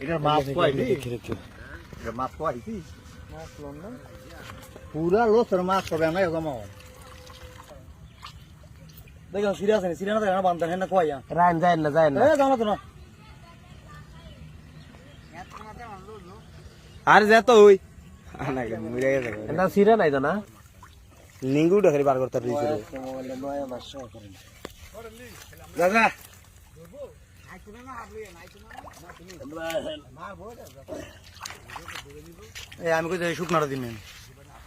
এটার মাপ কয়নি এটার মাপ কয়নি পুরা লোসের মাছ হবে না এরকম দেখো সিরিয়াস নেই সিরিয়াস না বান্ধব হ্যাঁ না কয়া রান যায় না যাও না তো না আর যেত ওই এটা সিরা নাই তো না নিঙ্গুটা খালি বার করতে দিছিল দাদা এই আমি কই শুকনাটা দিন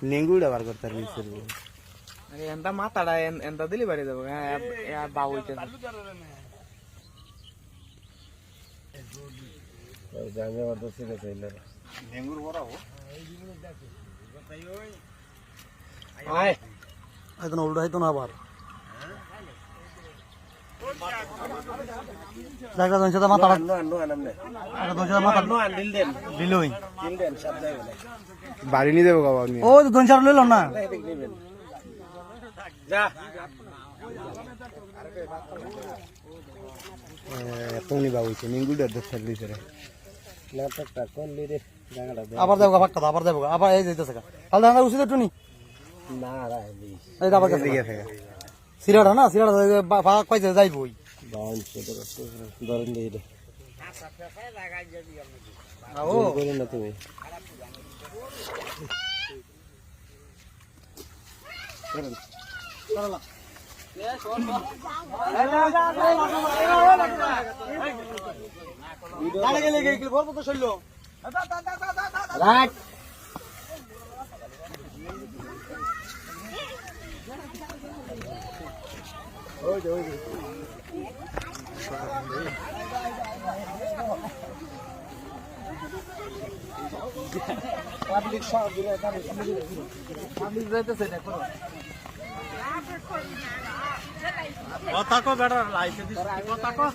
নিঙ্গুটা বার করতে দিছিল ఎంత మాట్లాడా ఎంత దిలి పడేది బాగుంటుంది ডেঙ্গুর বড় হয়তো উল্টো হয়তো না আবার দেখা যাচ্ছে তো মাথা দিলই বাড়ি নিয়ে দেবো বাবা ও তো দনচার লইল না এতনি বাবুছে নিঙ্গুটা ধরতে দিছে রে ল্যাপটপটা করলি রে জায়গাটা আবার দেবো ফাটকা আবার দেবো আবার এই যাইতেছে কাল দেখা উচিত একটু নি না রাইলি এই আবার কাছে দিকে থাকে সিরাটা না সিরাটা ভাগ পাইছে যাইবই বাউন্সে ধরেন দিয়ে দে ও করে না তুমি রাখ পাবলিক সব দিলে পাবলিক যাইতেছে দেখো কথা কো বেড়া লাইতে দিছ কথা কো